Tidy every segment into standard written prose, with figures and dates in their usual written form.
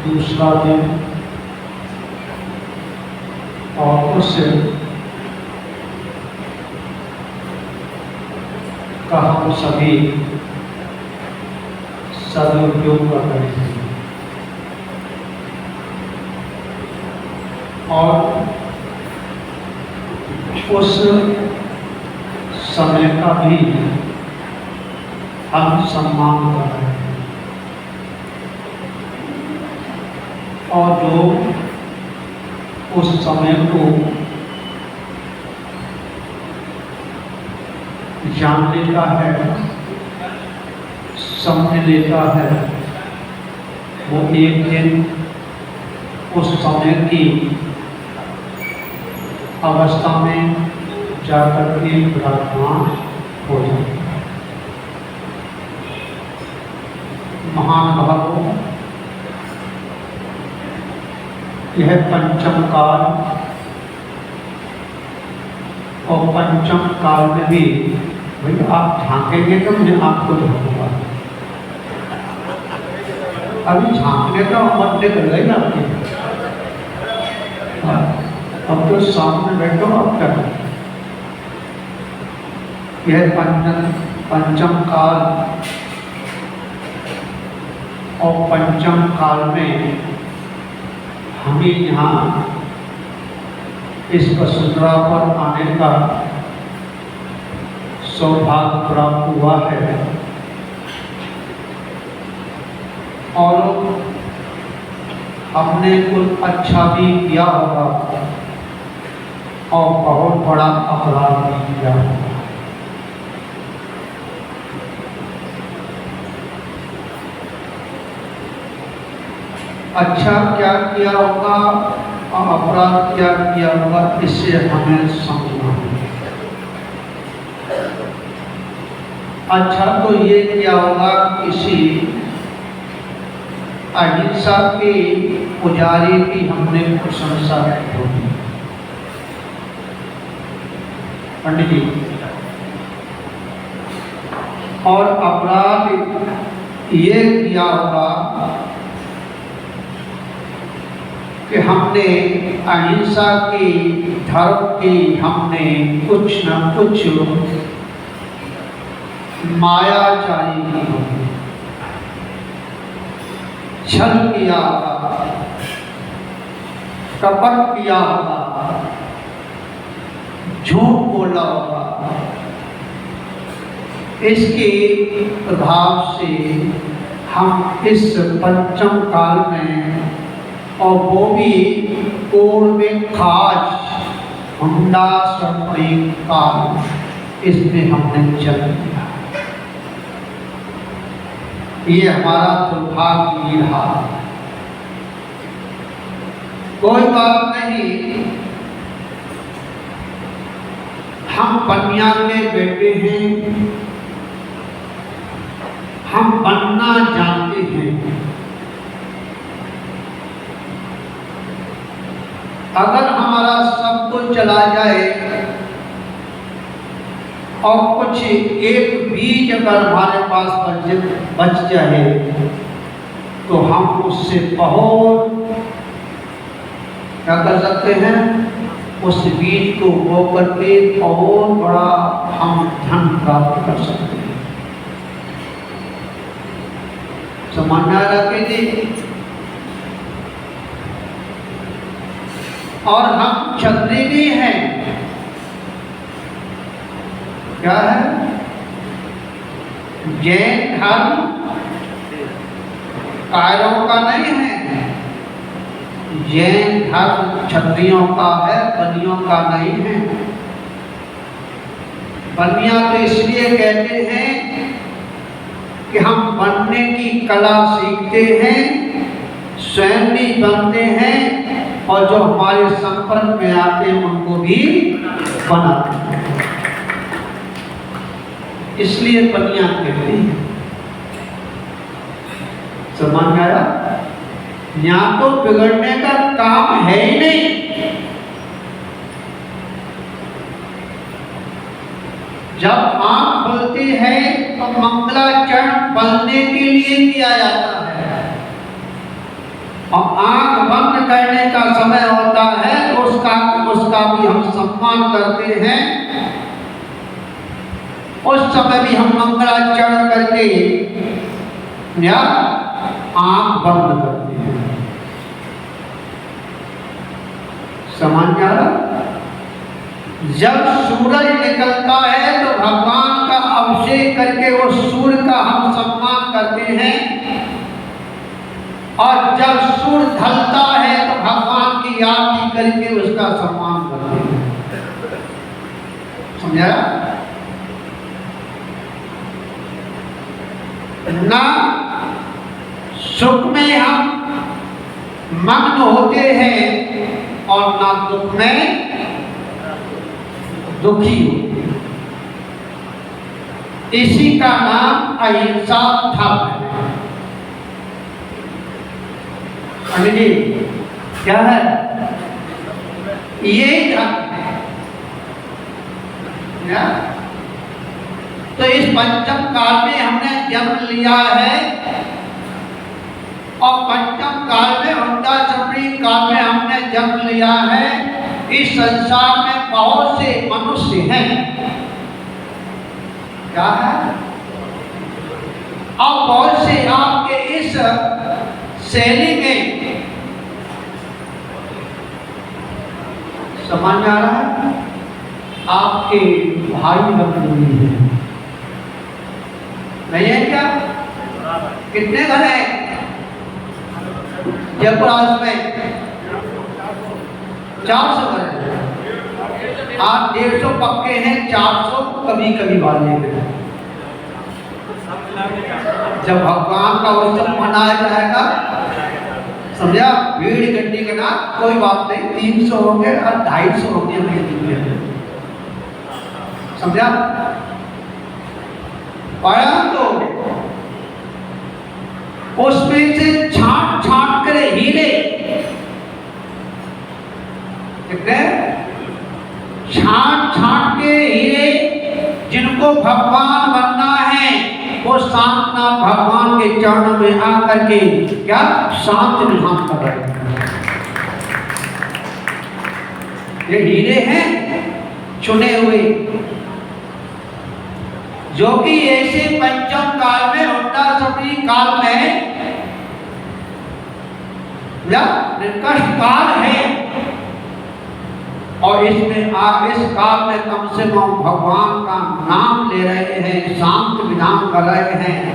दूसरा दिन और उस का हम सभी सदुपयोग कर रहे हैं और उस समय का भी हम सम्मान कर रहे हैं और जो उस समय को जान लेता है, समझ लेता है, वो एक दिन उस समय की अवस्था में जाकर के विराजमान हो जाता है। महान भावों, यह पंचम काल और पंचम काल में भी भाई आप झांकेंगे तो मैं आपको झांकूंगा। अभी झांकने का मत निकल गई ना आपकी। अब तो सामने बैठो, आप क्या करें। यह पंचम काल और पंचम काल में हमें यहाँ इस वसुंधरा पर आने का सौभाग्य प्राप्त हुआ है और हमने कुछ अच्छा भी किया होगा और बहुत बड़ा अपराध भी किया होगा। अच्छा क्या किया होगा और अपराध क्या किया होगा, इससे हमें समझना होगा। अच्छा तो ये किया होगा, किसी अहिंसा के पुजारी की हमने प्रशंसा की होगी। पंडित जी, और अपराध ये किया होगा कि हमने अहिंसा की धर्म की हमने कुछ न कुछ मायाचारी की होगी, छल किया होगा, कपट किया होगा, झूठ बोला होगा। इसके प्रभाव से हम इस पंचम काल में, और वो भी पूर्व में खास हुंडा संप्रयुक्त काल, इसमें हमने जन्म लिया। ये हमारा दुर्भाग्य ही रहा। कोई बात नहीं, हम बनिया के बेटे हैं, हम बनना जानते हैं। अगर हमारा सब कुछ चला जाए और कुछ एक बीज अगर हमारे पास बच जाए तो हम उससे बहुत क्या कर सकते हैं, उस बीज को बो करके बहुत बड़ा हम धन प्राप्त कर सकते हैं। समझना रखे जी। और हम क्षत्रिय भी हैं। क्या है? जैन धर्म कायरों का नहीं है, जैन धर्म क्षत्रियों का है, बनियों का नहीं है। बनिया तो इसलिए कहते हैं कि हम बनने की कला सीखते हैं, स्वयं भी बनते हैं और जो हमारे संपर्क में आते हैं उनको भी बनाते हैं। इसलिए बनिया कहते हैं। समझ में आया? यहाँ तो बिगड़ने का काम है ही नहीं। जब आंख खुलती है तो मंगलाचरण पढ़ने के लिए किया जाता है। और आंख बंद करने का समय होता है तो उसका भी हम सम्मान करते हैं। उस समय भी हम मंगलाचरण करके या आंख बंद करते हैं। समझ में आ रहा? जब सूरज निकलता है तो भगवान का अभिषेक करके वो सूर्य का हम सम्मान करते हैं, और जब सूर्य ढलता है तो भगवान की आरती करके उसका सम्मान करते हैं। समझा? ना सुख में हम मग्न होते हैं और ना दुख में दुखी होते हैं। इसी का नाम अहिंसा धर्म है। जी क्या है? ये धर्म है। तो इस पंचम काल में हमने जन्म लिया है, और पंचम काल में हुंडा चपड़ी काल में हमने जन्म लिया है। इस संसार में बहुत से मनुष्य हैं, क्या है? और बहुत से आपके इस शैली में समझ में आ रहा है, आपके भाई बंधु हैं, नहीं है क्या? कितने घर हैं जयपुर में? 400 घर हैं। आप 150 पक्के हैं, 400 कभी कभी वाले हैं। जब भगवान का उत्सव मनाया जाएगा, समझा, भीड़ इकट्ठी करना कोई बात नहीं, 300 होंगे और 250 होंगे, समझा? परंतु उसमें से छांट छांट कर हीरे, छांट छांट के हीरे जिनको भगवान बनना है, वो शांतनाथ भगवान के चरणों में आकर के क्या शांत विधान कर रहे हैं। ये हीरे हैं चुने हुए, जो कि ऐसे पंचम काल में हुंडा चपड़ी काल में या निर्कष्ट काल है, और इसमें इस काल में कम से कम भगवान का नाम ले रहे हैं, शांत विधान कर रहे हैं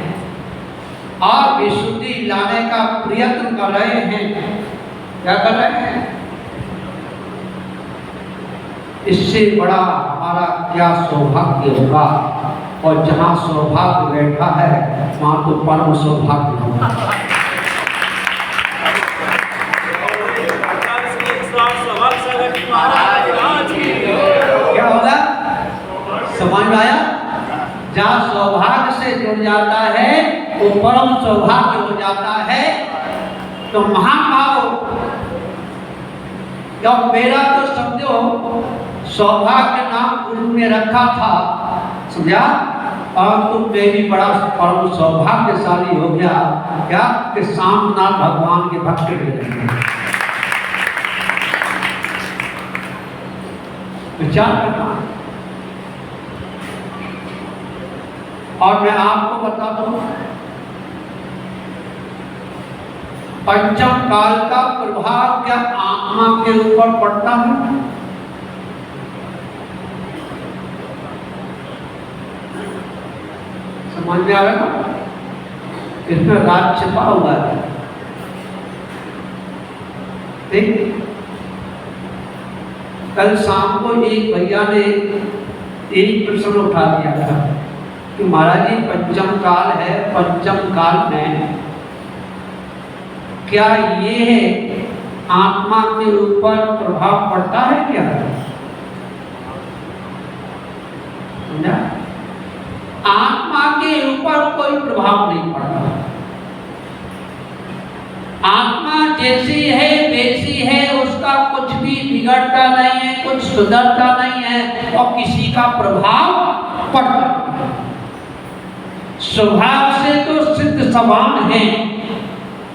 और विशुद्धि लाने का प्रयत्न कर रहे हैं। क्या कर रहे हैं? इससे बड़ा हमारा क्या सौभाग्य होगा, और जहाँ सौभाग्य बैठा है वहाँ तो परम सौभाग्य होगा। क्या होगा? समझ में आया? जहाँ सौभाग्य से जुड़ जाता है वो परम सौभाग्य हो जाता है। तो महाभाव, जब मेरा तो समझो सौभाग्य नाम गुरु ने रखा था, समझा, और तुम में भी बड़ा परम सौभाग्यशाली हो गया, क्या कि शांतनाथ भगवान के भक्त हो गए। विचार करना। और मैं आपको बता दूं, पंचम काल का प्रभाव क्या आत्मा के ऊपर पड़ता है? समझ में आ रहा है? इसमें राज छिपा हुआ है। ठीक, कल शाम को एक भैया ने एक प्रश्न उठा दिया था कि महाराज जी पंचम काल है, पंचम काल में क्या ये है आत्मा के ऊपर प्रभाव पड़ता है क्या? समझा? आत्मा के ऊपर कोई प्रभाव नहीं पड़ता। आत्मा जैसी है वैसी है, उसका कुछ भी बिगड़ता नहीं है, कुछ सुधरता नहीं है और किसी का प्रभाव पड़ता। स्वभाव से तो सिद्ध समान है।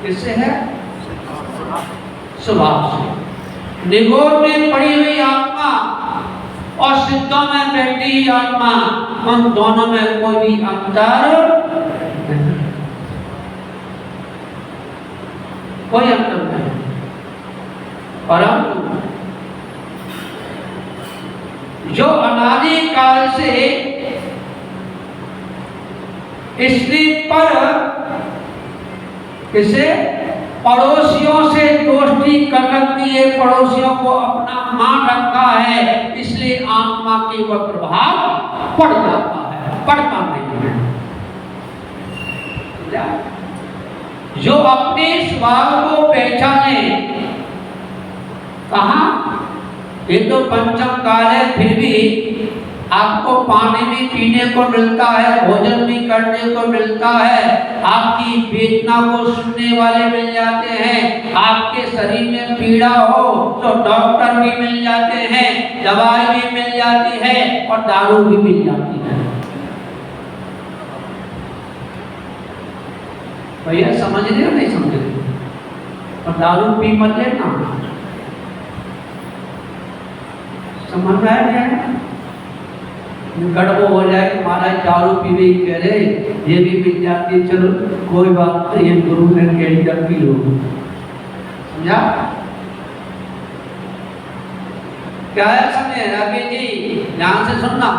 किससे है? स्वभाव से। निगोर में पड़ी हुई आत्मा और सिद्धों में बैठी आत्मा, उन दोनों में कोई भी अंतर नहीं, कोई अंतर नहीं। परंतु जो अनादि काल से इसने पर किसे पड़ोसियों से दोस्ती कर रखी है, पड़ोसियों को अपना मान रखा है, इसलिए आत्मा के वह प्रभाव पड़ जाता है, पड़ता नहीं है। जो अपने स्वभाव को पहचाने, कहा ये तो पंचम काल है, फिर भी आपको पानी भी पीने को मिलता है, भोजन भी करने को मिलता है, आपकी वेदना को सुनने वाले मिल जाते हैं, आपके शरीर में पीड़ा हो तो डॉक्टर भी मिल जाते हैं, दवाई भी मिल जाती है और दारू भी मिल जाती है। भैया समझ रहे हो नहीं समझ रहे? और दारू पी मत लेना, समझ में आया क्या? गड़बड़ हो जाए कि महाराज दारू पीवे कह रहे, ये भी मिल जाती है, चलो कोई बात नहीं, ये गुरु ने कह दिया पी लो, समझा? क्या है समझे राकेश जी? ध्यान से सुनना।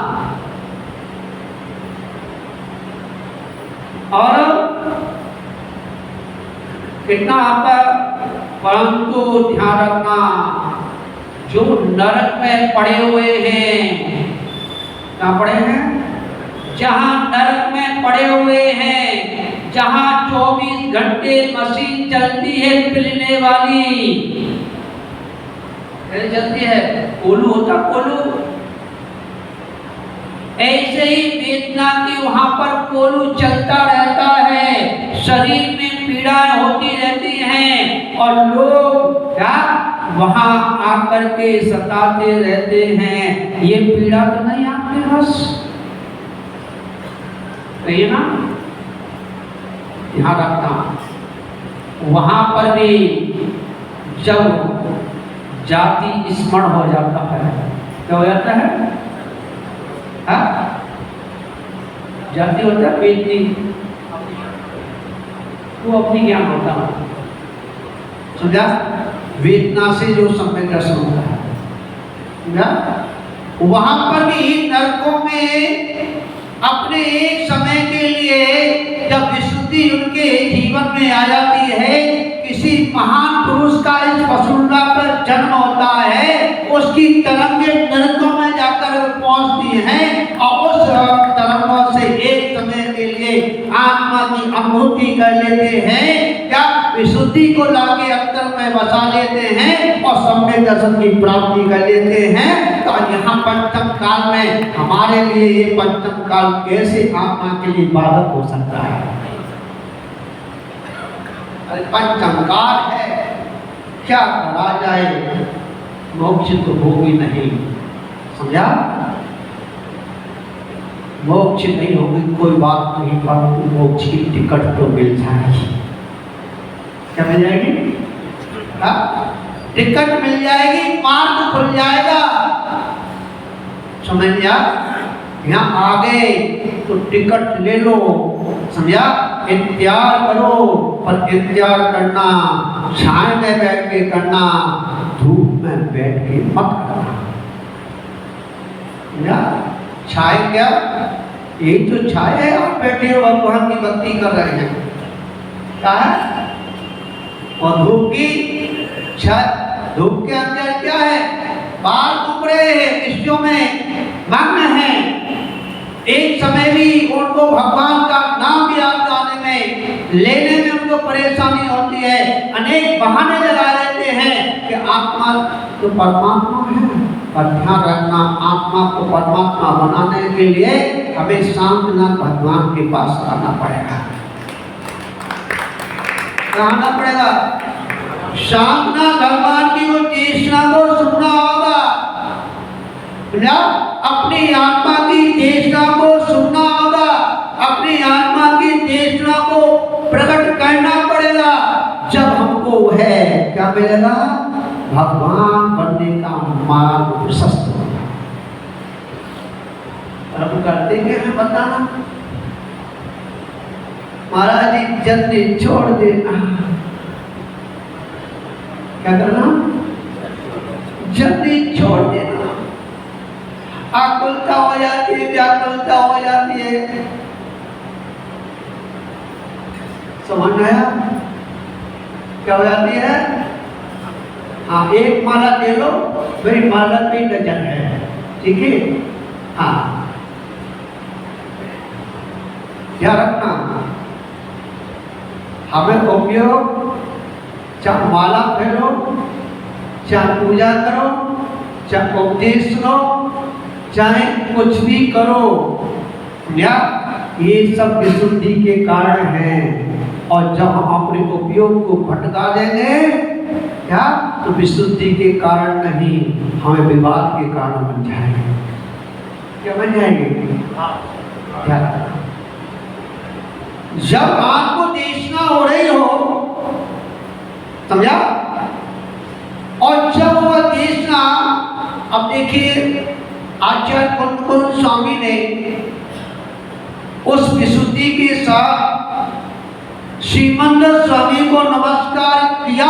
और कितना आता, परंतु ध्यान रखना, जो नरक में पड़े हुए हैं, कहाँ पड़े हैं? जहां नरक में पड़े हुए हैं, जहां 24 घंटे मशीन चलती है पिलने वाली, चलती है, कोलू होता कोलू, ऐसे ही वेदना की वहां पर कोलू चलता रहता है, शरीर में पीड़ाएं होती रहती हैं और लोग क्या वहां आकर के सताते रहते हैं। ये पीड़ा तो नहीं आपके पास, कहिए ना, ध्यान रखना। वहां पर भी जब जाति स्मरण हो जाता है, क्या हो जाता है? जाति होता है वेदनी, वो अपनी ज्ञान होता है, समझा? वेदना से जो सम्यक दर्शन होता है, समझा? वहां पर भी नरकों में अपने एक समय के लिए जब विशुद्धि उनके जीवन में आ जाती है, किसी महान पुरुष का इस वसुंधरा पर जन्म होता है, उसकी तरंगें नरकों में जाकर पहुंचती हैं और उस तरंगों से एक समय के लिए आत्मा की अनुभूति कर लेते हैं, क्या विशुद्धि को लाके अंतर में बसा लेते हैं और सम्यक दर्शन की प्राप्ति कर लेते हैं। तो यहाँ पंचम काल में हमारे लिए ये पंचम काल कैसे आत्मा के लिए बाधक हो सकता है? अरे पंचम काल है, क्या करा जाए, मोक्ष तो होगी नहीं, समझा? मोक्ष नहीं होगी कोई बात नहीं, परंतु मोक्ष की टिकट तो मिल जाएगी। क्या मिल जाएगी? टिकट मिल जाएगी, मार्ग खुल जाएगा, समझ लिया? यहाँ आ गए तो टिकट ले लो, समझा? इंतजार करो, पर इंतजार करना छाए में बैठ के करना, धूप में बैठ के मत करना, समझा? छाए क्या? यही तो छाए है, आप बैठे हो भगवान की भक्ति कर रहे हैं, क्या है? और धूप की छाया, धूप के अंदर क्या है? बाल घूम रहे हैं, विषयों में मग्न हैं, एक समय भी उनको भगवान का नाम याद आने में, लेने में उनको परेशानी होती है, अनेक बहाने लगा लेते हैं कि आत्मा तो परमात्मा है। पर ध्यान रखना, आत्मा को परमात्मा बनाने के लिए हमें शांतनाथ भगवान के पास आना पड़ेगा। आना पड़ेगा, शांतनाथ भगवान की वो चेष्टा को सुनना होगा, अपनी आत्मा की चेष्टा को सुनना होगा, अपनी आत्मा की चेष्टा को प्रकट करना पड़ेगा। जब हमको है क्या क्या मिलेगा? भगवान बनने का मार्ग प्रशस्त होगा। और हम करते क्या है बताना? महाराज जी जल्दी छोड़ देना। क्या करना? जल्दी छोड़ देना। आकुलता हो जाती है, व्याकुलता हो जाती है। समझ में आया? क्या हो जाती है? हाँ, एक माला ले लो, मेरी माला पे नजर है, ठीक है? हाँ, ध्यान रखना, हमें उपयोग चाहे माला फेरो, चाहे पूजा करो, चाहे उपदेश लो, चाहे कुछ भी करो, या ये सब विशुद्धि के कारण हैं। और जब हम अपने उपयोग को भटका देंगे क्या, तो विशुद्धि के कारण नहीं, हमें विवाद के कारण बन जाएंगे। क्या बन जाएंगे? क्या? जब आपको देशना हो रही हो, समझा? और जब वह देशना, अब देखिए आचार्य कुंद स्वामी ने उस विशुद्धि के साथ श्रीमंदर स्वामी को नमस्कार किया।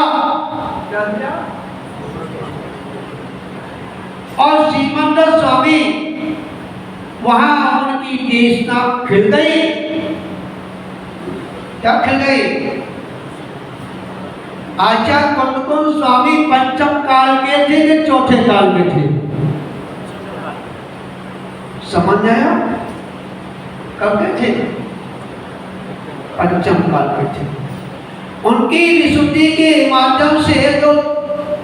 क्या किया? और श्रीमंदर स्वामी वहां उनकी देशना खिल गई। क्या खिल गई? आचार्य कुंद स्वामी पंचम काल के थे कि चौथे काल के थे? समझ आया? कब के थे? पंचम काल के थे। उनकी विशुद्धि के माध्यम से जो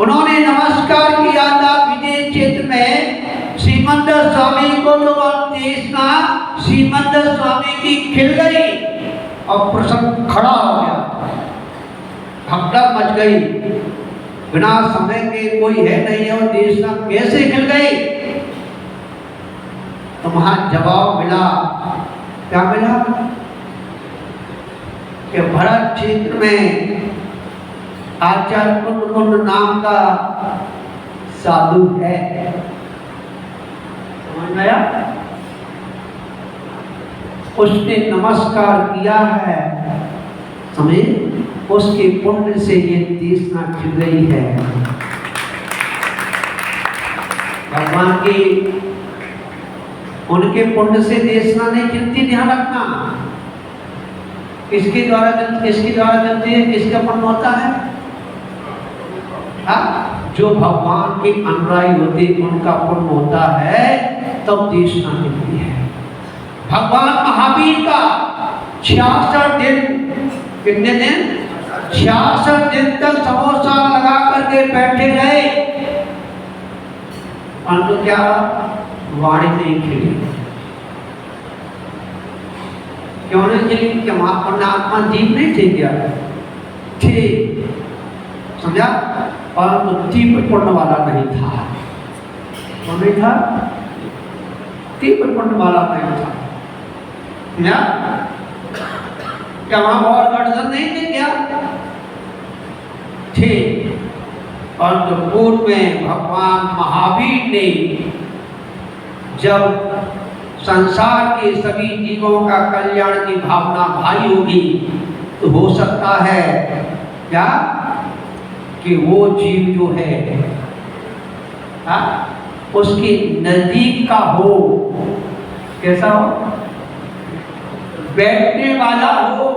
उन्होंने नमस्कार किया था विदेश क्षेत्र में श्रीमंदर स्वामी को, तो देशना श्रीमंदर स्वामी की खिल गई और प्रसन्न खड़ा हो गया। भगदड़ मच गई, बिना समय के कोई है नहीं है, और देशना कैसे खिल गई? तो वहां जवाब मिला। क्या मिला? कि भरत क्षेत्र में आचार्य कुंद नाम का साधु है। समझ में आया? उसने नमस्कार किया है, समझे? उसके पुण्य से ये देशना खिल गई है। भगवान की उनके पुण्य से देशना नहीं खिलती, ध्यान रखना। किसके द्वारा चलती है? किसका पुण्य होता है? हाँ, जो भगवान के अनुयायी होते उनका पुण्य होता है, तब देशना मिलती है। भगवान महावीर का 66 दिन, कितने दिन? 66 दिन तक समोसा लगा करके बैठे रहे, परंतु क्या वाणी नहीं खिली। क्यों नहीं खिली? कि महापुण्यात्मा जीव नहीं थे क्या? थे, समझा? परंतु तीव्र पुण्य वाला नहीं था। कौन नहीं था? तीव्र पुण्य वाला नहीं था। क्या क्या वहां और गठजन नहीं थे क्या? थे, परंतु पूर्व में भगवान महावीर ने जब संसार के सभी जीवों का कल्याण की भावना भाई होगी, तो हो सकता है क्या कि वो जीव जो है उसके नजदीक का हो। कैसा हो? बैठने वाला हो,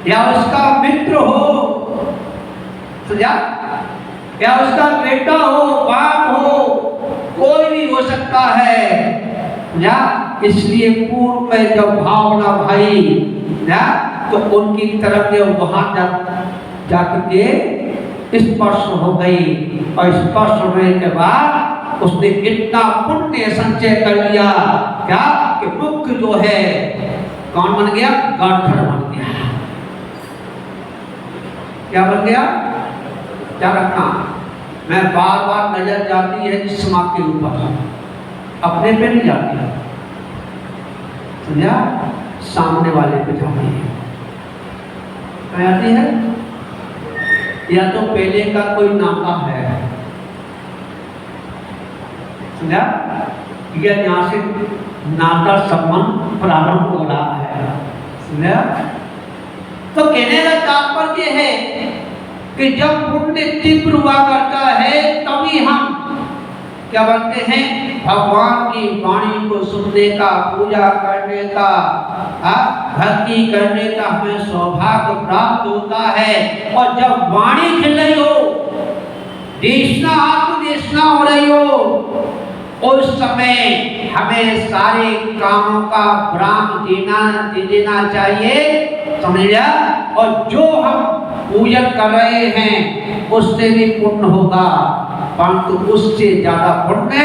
या उसका मित्र हो, समझा? या उसका बेटा हो, बाप हो, कोई भी हो सकता है, या इसलिए पूर्व में जब भावना भाई या तो उनकी तरफ जब वहां जाकर के स्पर्श हो गई, और स्पर्श होने के बाद उसने इतना पुण्य संचय कर लिया क्या कि मुख्य जो है कौन बन गया? गांठर बन गया। क्या बन गया? क्या रखना? मैं बार बार नजर जाती है जिस्म के ऊपर, अपने पे नहीं जाती है, समझा? सामने वाले पे जाती है। क्या आती है? या तो पहले का कोई नाता है, समझा? या यहाँ से नाता संबंध प्रारंभ हो रहा है, समझा? तो कहने का तात्पर्य है कि जब पुण्य तीव्र हुआ करता है तभी हम क्या बनते हैं, भगवान की वाणी को सुनने का, पूजा करने का, भक्ति करने का हमें सौभाग्य प्राप्त होता है। और जब वाणी खिल रही हो, देशना आत्मदेशना हो रही हो, उस समय हमें सारे कामों का विराम दे देना चाहिए, समझा? और जो हम पूजन कर रहे हैं उससे भी पुण्य होगा, परंतु उससे ज्यादा पुण्य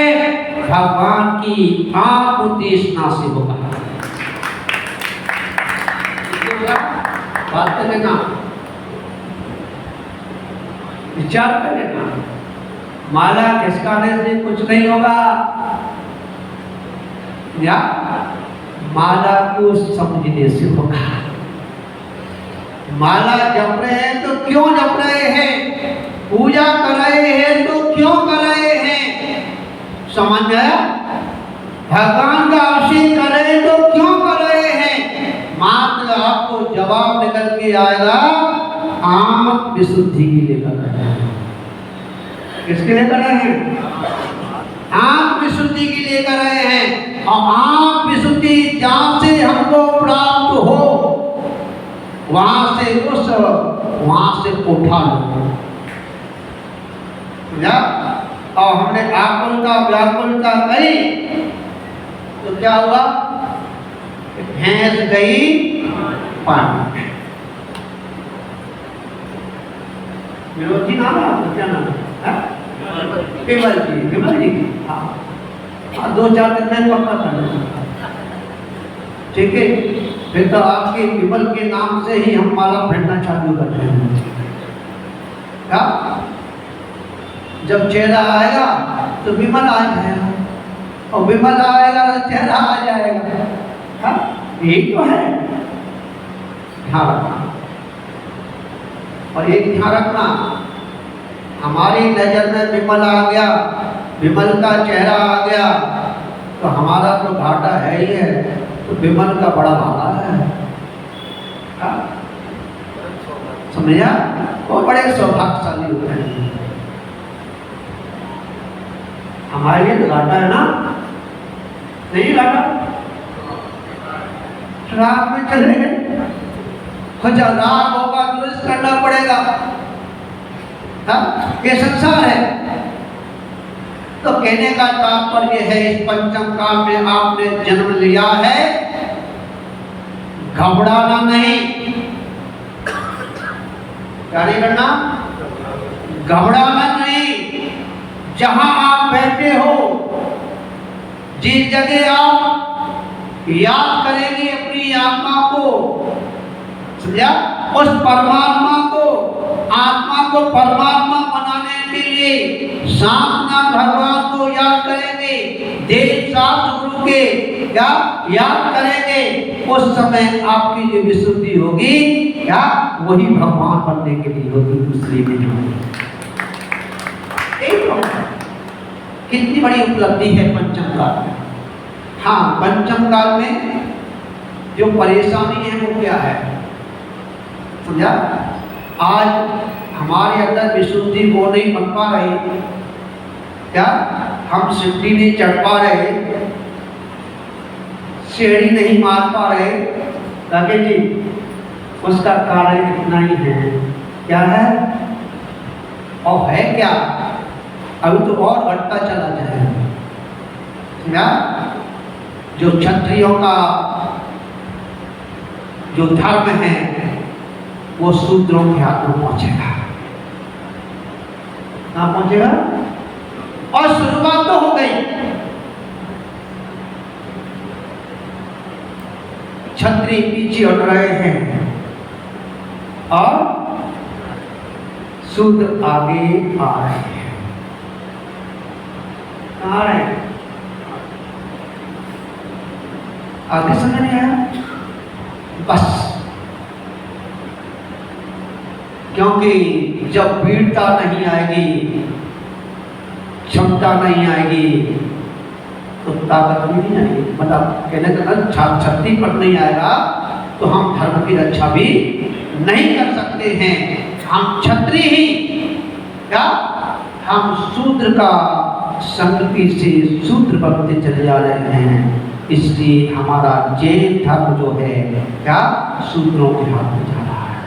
भगवान की आत्मदेशना से होगा। बात कर लेना, विचार कर लेना। माला खिसकाने से कुछ नहीं होगा, या माला को समझने से होगा। माला जप रहे हैं तो क्यों जप रहे हैं, पूजा कर रहे हैं तो क्यों कर रहे हैं, समझ गया? भगवान का अभिषेक कर रहे हैं तो क्यों कर रहे हैं? मात्र आपको जवाब निकल के आएगा, आत्म विशुद्धि के लिए कर रहे हैं। किसके लिए कर रहे हैं? आत्म विशुद्धि के लिए कर रहे हैं। और आत्म विशुद्धि जहां से हमको प्राप्त हो, वहां से उठा लो, और हमने आकुलता व्याकुलता करी तो क्या हुआ, भैंस गई पानी में। विरोधी नाम है, क्या नाम है? विमल जी, हाँ, 2-4 दिन में पक्का करना, ठीक है? फिर तो आपके विमल के नाम से ही हम माला फेंकना चालू करते हैं। क्या? जब चेहरा आएगा तो विमल आ जाएगा, और विमल आएगा तो चेहरा आ जाएगा। हाँ, यही तो है। ध्यान रखना, और एक ध्यान रखना, हमारी नजर में विमल आ गया, विमल का चेहरा आ गया, तो हमारा तो घाटा है ही है, तो विमल का बड़ा भाला है। समझा? वो बड़े सौभाग्यशाली होते हैं। हमारे लिए तो घाटा है ना, नहीं घाटा? रात में चले गए, कुछ रात होगा दुरुस्त करना पड़ेगा। ये संसार है। तो कहने का तात्पर्य है, इस पंचम काल में आपने जन्म लिया है, घबराना नहीं। क्या नहीं करना? घबराना नहीं। जहां आप बैठे हो, जिस जगह आप याद करेंगे अपनी आत्मा को, समझा? उस परमात्मा को, आत्मा को परमात्मा बनाने के लिए साधना भगवान को याद करेंगे, देव शास्त्र गुरु के क्या याद करेंगे, उस समय आपकी जो विशुद्धि होगी, क्या वही भगवान बनने के लिए होगी, दूसरी नहीं होगी। कितनी बड़ी उपलब्धि है पंचम काल में। हाँ, पंचम काल में जो परेशानी है वो क्या है, समझा? आज हमारे अंदर विशुद्धि वो नहीं बन पा रही, क्या हम सीढ़ी नहीं चढ़ पा रहे, सीढ़ी नहीं मार पा रहे, लगे जी उसका कारण इतना ही है। क्या है? और है क्या? अभी तो और बढ़ता चला जाएगा। जो क्षत्रियों का जो धर्म है वो शूद्रों के हाथ में पहुंचेगा, कहां पहुंचेगा? और शुरुआत तो हो गई। क्षत्रिय पीछे हट रहे हैं और शूद्र आगे आ रहे हैं। कहां आ रहे हैं? आगे समझ नहीं आया? बस क्योंकि जब वीरता नहीं आएगी, क्षमता नहीं आएगी, तो ताकत भी नहीं आएगी। मतलब कहने का शक्ति पर नहीं आएगा तो हम धर्म की रक्षा भी नहीं कर सकते हैं। हम क्षत्रिय ही क्या, हम शूद्र का संगति से शूद्र बनते चले जा रहे हैं। इसलिए हमारा जैन धर्म जो है क्या, शूद्रों के हाथ में जा रहा है।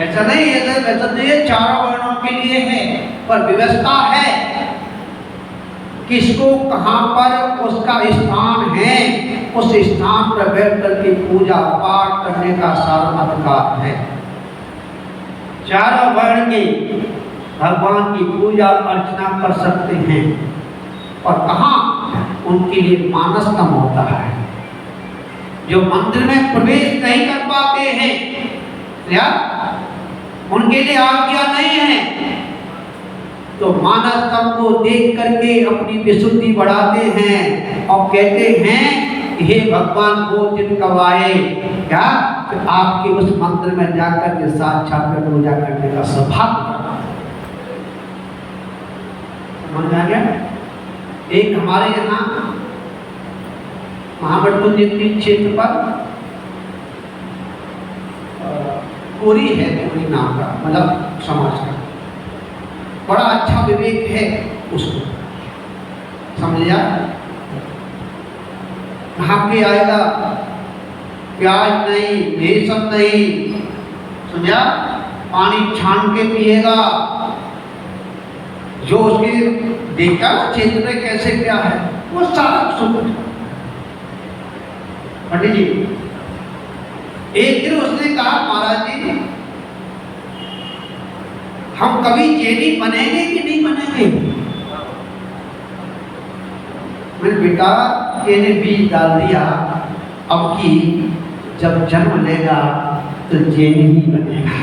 ऐसा नहीं है, वैसा नहीं है, चारों वर्णों के लिए है, पर व्यवस्था है किसको कहां पर उसका स्थान है, उस स्थान पर बैठ करके पूजा पाठ करने का सारा अधिकार है। चारों वर्ण के भगवान की पूजा अर्चना कर सकते हैं, और कहाँ उनके लिए मानसतम होता है। जो मंदिर में प्रवेश नहीं कर पाते हैं या उनके लिए आज्ञा नहीं है, तो मानसतम को देख करके अपनी विशुद्धि बढ़ाते हैं और कहते हैं हे भगवान वो दिन कब आए क्या, कि आपके उस मंदिर में जाकर के साक्षात पूजा करने का सौभाग्य। समझ आ गया? एक हमारे यहाँ महामृत्युंजय क्षेत्र पर कोरी है, कोरी नाम का मतलब समाज का बड़ा अच्छा विवेक है, उसको समझ लिया। कहाँ के आएगा, प्याज नहीं, ये सब नहीं, समझा, पानी छान के पिएगा, जो उसके देखा क्षेत्र में कैसे क्या है वो सारा सुख। पंडित जी एक दिन उसने कहा महाराज जी हम कभी जैनी बनेंगे कि नहीं बनेंगे? मैंने बेटा मैंने बीज डाल दिया, अब की जब जन्म लेगा तो जैनी ही बनेगा।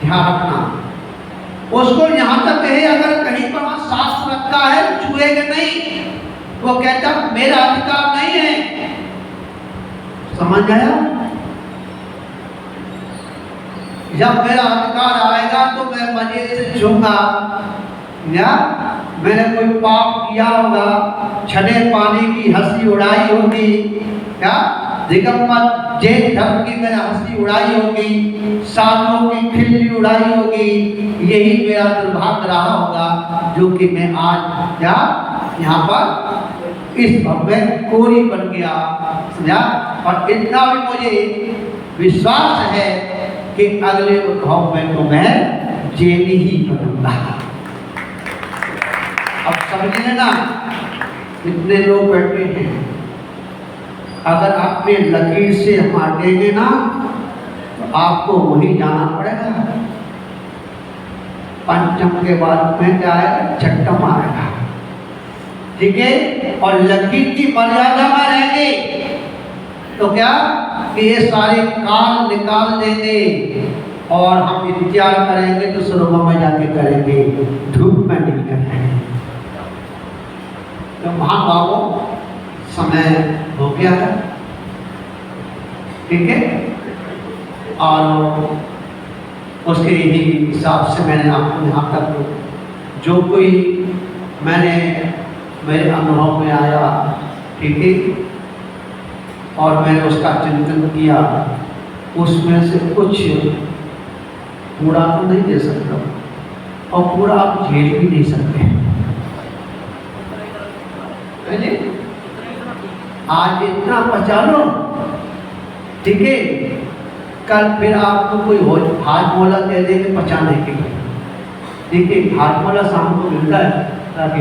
ध्यान रखना, उसको यहां तक है अगर कहीं पर वहां सांस रखता है छुएगा नहीं, वो कहता मेरा अधिकार नहीं है। समझ आया? जब मेरा अधिकार आएगा तो मैं मजे से छूंगा, या मैंने कोई पाप किया होगा, छने पानी की हंसी उड़ाई होगी, क्या दिगंबर जैन धर्म की मैंने हंसी उड़ाई होगी, साधुओं की खिल्ली उड़ाई होगी, यही मेरा दुर्भाग्य रहा होगा जो कि मैं आज क्या यहाँ पर इस भव में कोरी बन गया। समझा? और इतना भी मुझे विश्वास है कि अगले उद्भव में तो मैं जैनी ही बनूंगा। अब समझ लेना, कितने लोग बैठे हैं, अगर अपने लकीर से मारेंगे ना तो आपको वही जाना पड़ेगा। पंचम के बाद में क्या है, छठम आएगा, ठीक है। और लकीर की मर्यादा में रहेंगे तो क्या कि ये सारे काल निकाल देंगे और हम इंतजार करेंगे तो सरोवर में जाके करेंगे, धूप में नहीं करेंगे। तो महानुभावों समय हो गया है, ठीक है, और उसके ही हिसाब से मैंने आपको यहाँ तक जो कोई मैंने मेरे अनुभव में आया, ठीक है, और मैंने उसका चिंतन किया, उसमें से कुछ पूरा तो नहीं दे सकता और पूरा आप झेल भी नहीं सकते। आज इतना बचा लो, ठीक है, कल फिर आपको कोई हाजमोला दे देंगे पचाने के लिए, ठीक है, हाजमोला शाम को मिलता है ताकि,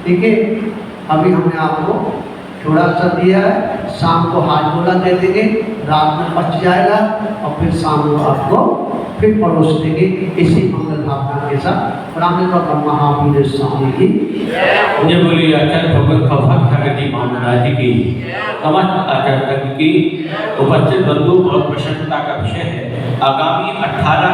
ठीक है। अभी हमने आपको थोड़ा सा दिया है, शाम को हाजमोला दे देंगे, रात में पच जाएगा और फिर शाम को आपको फिर परोस देंगे। इसी मंगल भावना के साथ महावीर स्वामी की जय बोलिए। आचार्य भगवत खफा जी महाराज की समस्त आचार्य की उपस्थित बंधु बहुत प्रसन्नता का विषय है। आगामी 18